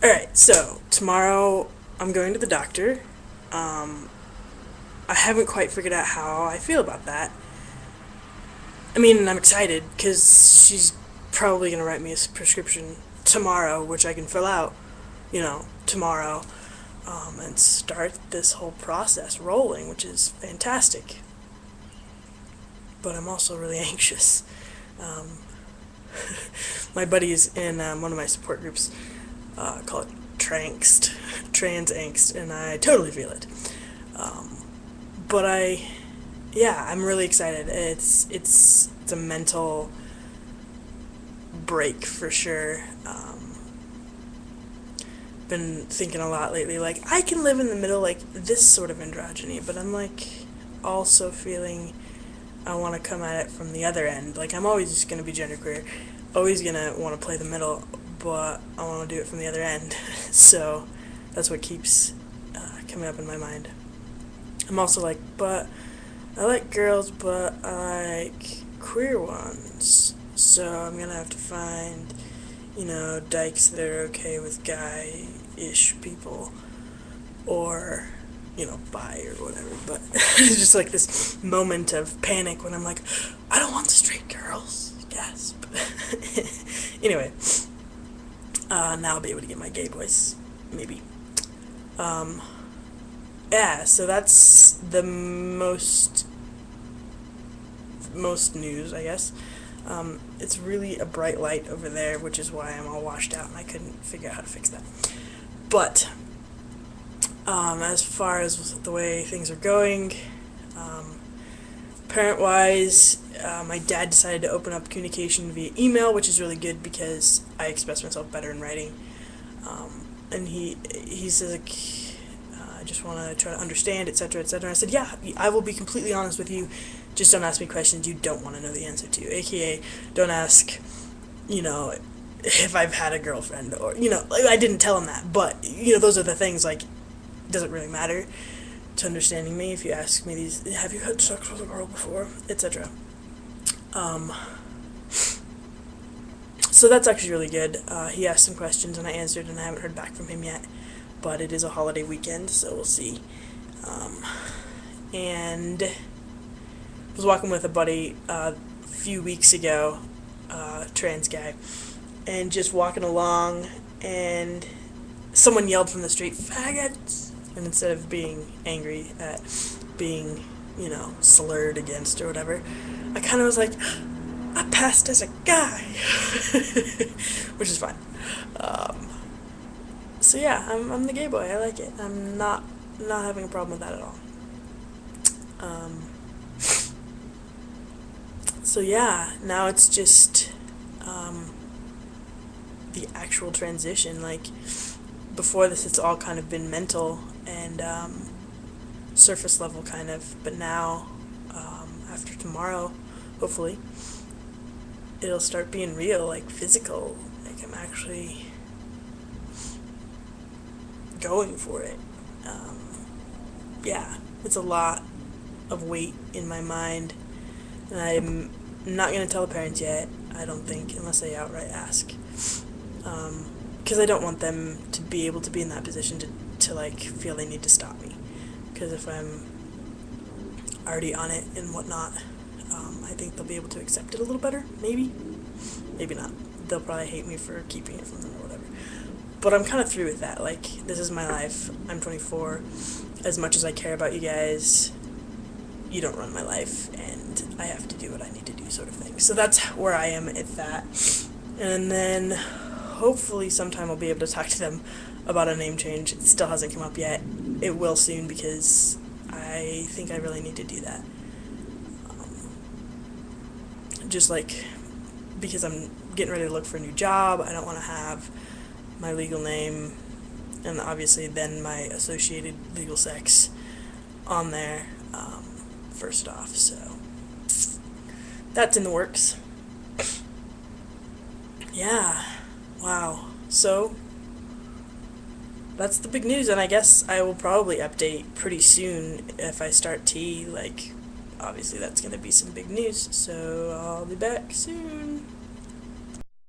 Alright, so tomorrow I'm going to the doctor. Um, I haven't quite figured out how I feel about that. I mean, I'm excited because she's probably going to write me a prescription tomorrow, which I can fill out, tomorrow, and start this whole process rolling, which is fantastic. But I'm also really anxious. Um, my buddies in one of my support groups call it trans angst, and I totally feel it. Um, but yeah, I'm really excited. It's a mental break for sure. Been thinking a lot lately, like I can live in the middle, like this sort of androgyny, but I'm like also feeling I want to come at it from the other end. Like I'm always just gonna be genderqueer, always gonna want to play the middle, but I want to do it from the other end. So that's what keeps coming up in my mind. I'm also like, but I like girls, but I like queer ones. So I'm gonna have to find, dykes that are okay with guy-ish people, or, bi or whatever. But it's just like this moment of panic when I'm like, I don't want straight girls. Yes. Anyway, now I'll be able to get my gay voice, maybe. Um, yeah, so that's the most news, I guess. It's really a bright light over there, which is why I'm all washed out and I couldn't figure out how to fix that. But as far as the way things are going, um, parent-wise, my dad decided to open up communication via email, which is really good because I express myself better in writing. And he says, like, I just want to try to understand, etc., etc. I said, yeah, I will be completely honest with you. Just don't ask me questions you don't want to know the answer to. AKA, don't ask, if I've had a girlfriend, or, like, I didn't tell him that, but, those are the things, like, it doesn't really matter to understanding me if you ask me these, have you had sex with a girl before, etc. So that's actually really good. He asked some questions and I answered, and I haven't heard back from him yet, but it is a holiday weekend, so we'll see. And I was walking with a buddy a few weeks ago, trans guy, and just walking along, and someone yelled from the street, faggots! And instead of being angry at being, slurred against or whatever, I kind of was like, I passed as a guy, which is fine. So yeah, I'm the gay boy. I like it. I'm not having a problem with that at all. So yeah, now it's just the actual transition. Like before this, it's all kind of been mental and surface level kind of, but now after tomorrow, hopefully, it'll start being real, like physical. Like I'm actually going for it. Yeah, it's a lot of weight in my mind, and I'm not gonna tell the parents yet. I don't think, unless they outright ask, because I don't want them to be able to be in that position to like feel they need to stop me. Because if I'm already on it and whatnot, I think they'll be able to accept it a little better. Maybe not. They'll probably hate me for keeping it from them or whatever. But I'm kind of through with that. Like, this is my life. I'm 24. As much as I care about you guys, you don't run my life, and I have to do what I need to do, sort of thing. So that's where I am at that. And then hopefully sometime I'll be able to talk to them about a name change. It still hasn't come up yet. It will soon because I think I really need to do that. Just like, because I'm getting ready to look for a new job, I don't want to have my legal name and obviously then my associated legal sex on there, first off, so that's in the works. Yeah, wow. So that's the big news, and I guess I will probably update pretty soon if I start T. Like, obviously that's gonna be some big news, so I'll be back soon.